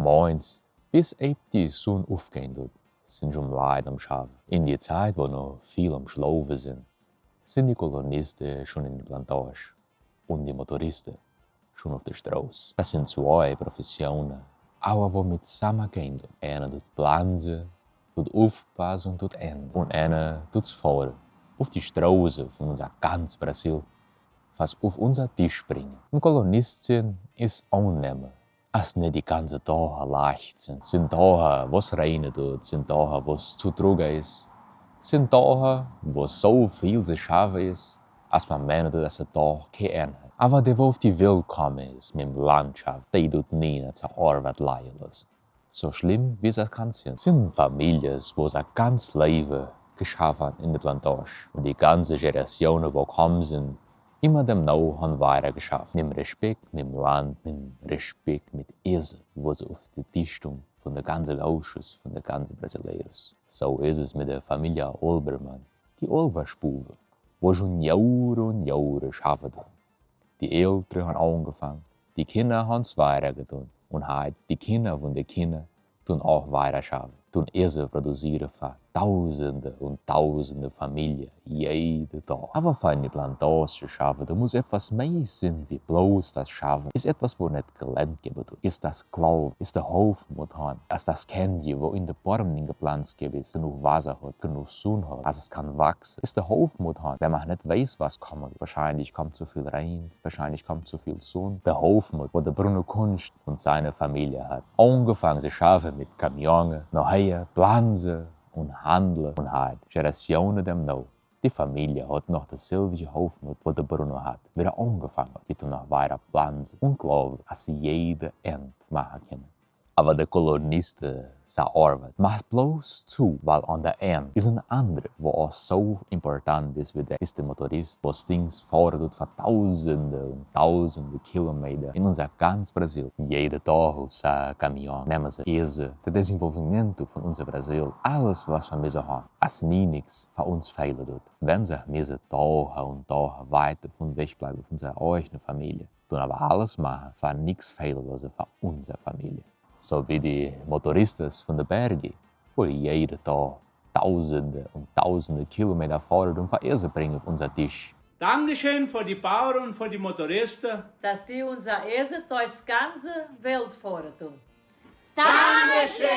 Morgens, bis eben die Sonne aufgehen tut, sind schon Leute am Schaffen. In der Zeit, wo noch viel am Schlafen sind die Kolonisten schon in der Plantage und die Motoristen schon auf der Straße. Das sind zwei Professionen, aber die mit zusammen gehen. Einer tut Pflanzen, tut aufpassen und tut enden. Und einer tut fahren. Auf die Straße von unser ganz Brasil, fast auf unser Tisch bringen. Ein Kolonist sein ist annehmen. Als nicht die ganze Tage leicht sind Tage, was reinen tut, sind Tage, was zu trugen ist, sind Tage, wo so viel zu schaffen ist, als man meint, dass der Tag kein Ende hat. Aber der, der auf die Welt gekommen ist, mit der Landschaft, der tut nie zur Arbeit leihen lassen. So schlimm wie es kann sein, sind Familien, wo sein ganzes Leben geschaffen haben in der Plantage. Und die ganze Generationen, die gekommen sind, immer dem Nau haben weiter geschafft. Mit Respekt, mit dem Land, mit Respekt, mit Essen, wo sie auf die Dichtung von der ganzen Ausschuss, von der ganzen Brasileiros. So ist es mit der Familie Olbermann, die Olverspuve, wo schon Jahre und Jahre schaffen. Die Eltern haben angefangen, die Kinder haben es weitergetan. Und heute die Kinder von den Kindern tun auch weiter schaffen. Tun Essen produzieren für Tausende und Tausende Familien jeden Tag. Aber für eine Plantage zu schaffen, da muss etwas mehr sein wie bloß das Schaffen. Ist etwas, wo nicht gelernt wird. Ist das Glaube, ist der Hoffmut haben. Ist das Candy, wo in der Bäume gepflanzt ist, genug Wasser hat, genug Sonne hat, dass es kann wachsen. Ist der Hoffmut haben, wenn man nicht weiß, was kommt. Wahrscheinlich kommt zu viel Regen, wahrscheinlich kommt zu viel Sonne. Der Hoffmut, wo der Bruno Kunst und seine Familie hat. Angefangen zu schaffen mit Kamionen, nachher Pflanzen und Handeln und hat Generationen dem noch. Die Familie hat noch dasselbe Hoffnung, was der Bruno hat, wieder angefangen hat. Die tun noch weiter pflanzen und glauben, dass sie jede End machen können. Aber der Kolonist, seine Arbeit, macht bloß zu, weil an der End ist ein anderer, der auch so important ist wie der, ist der Motorist, der Dings fahren für Tausende und Tausende Kilometer in unser ganz Brasil. Jeden Tag auf seinem Kamion nehmen sie Essen, das Desenvolvimento von unser Brasil, alles was wir müssen haben, als nie nichts für uns fehlen tut. Wenn sie müssen Tage und Tage weiter von wegbleiben von unserer eigenen Familie, tun aber alles machen, für nichts fehlen lassen für unsere Familie. So wie die Motoristen von den Bergen, wo jeden Tag Tausende und Tausende Kilometer fahren und Essen bringen auf unseren Tisch. Dankeschön für die Bauern und für die Motoristen, dass die unser Essen durchs ganze Welt fahren tun. Dankeschön!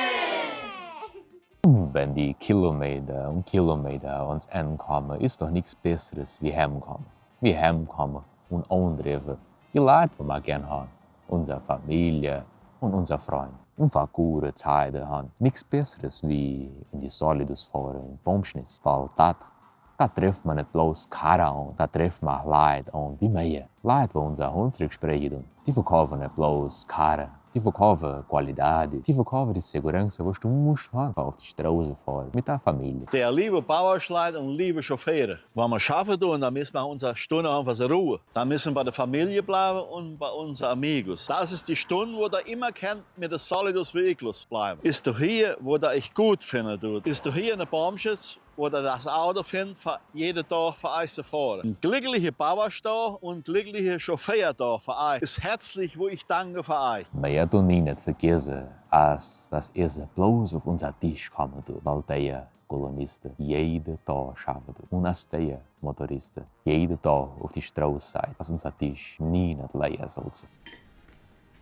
Und wenn die Kilometer und Kilometer ans Ende kommen, ist doch nichts Besseres wie heimkommen. Wie heimkommen und antreffen. Die Leute, die wir gerne haben. Unsere Familie und unser Freund. Und für gute Zeiten haben nichts Besseres wie in die Solidus fahren und Baumschnitt. Weil da trifft man nicht bloß Karren an, da trifft man auch Leute an wie wir. Leute, die unser Handwerksgespräche tun, die verkaufen nicht bloß Karren, die verkaufen Qualität, die verkaufen die Sicherheit, was du musst haben, auf die Straße fahren, mit der Familie. Der liebe Bauerschleit und liebe Chauffeure. Wenn wir arbeiten tun, dann müssen wir unsere Stunde einfach ruhen. Dann müssen wir bei der Familie bleiben und bei unseren Amigos. Das ist die Stunde, wo der immer kennt, mit der Solidus Vehicles bleiben. Ist du hier, wo der ich gut finde, tut. Ist du hier in der Baumschutz, wo der das Auto findet, für jeden Tag für euch zu fahren. Ein glücklicher Bauerstar und glücklicher Chauffeur da für euch. Ist herzlich, wo ich danke für euch. Wir tun nicht vergessen, als das Essen bloß auf unseren Tisch kommen tut, weil die Kolonisten jeden Tag schaffen. Und als die Motoristen jeden Tag auf die Straße sind, als unser Tisch nie nicht leer soll sein.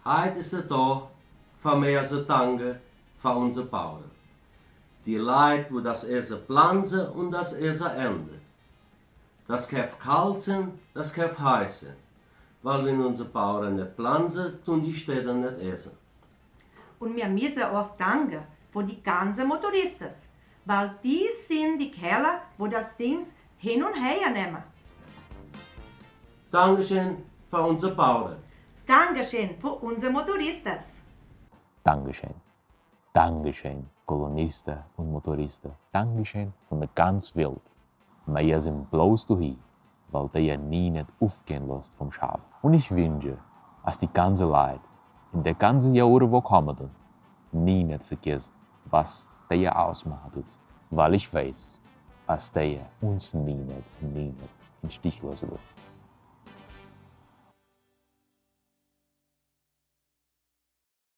Heute ist der Tag, für mehr zu danken für unsere Bauern. Die Leute, wo das Essen pflanzen und das Essen enden. Das kann kalt sein, das kann heiß sein. Weil wenn unsere Bauern nicht pflanzen, tun die Städte nicht essen. Und wir müssen auch danken für die ganzen Motoristen. Weil die sind die Kerle, wo das Ding hin und her nehmen. Dankeschön für unsere Bauern. Dankeschön für unsere Motoristen. Dankeschön. Dankeschön, Kolonisten und Motoristen. Dankeschön von der ganzen Welt. Wir sind bloß hier, weil die nie nicht aufgehen lässt vom Schaf. Und ich wünsche, dass die ganze Leute in den ganzen Jahren, die kommen, nie nicht vergessen, was die ausmacht. Weil ich weiß, dass die uns nie nicht im Stich lassen wird.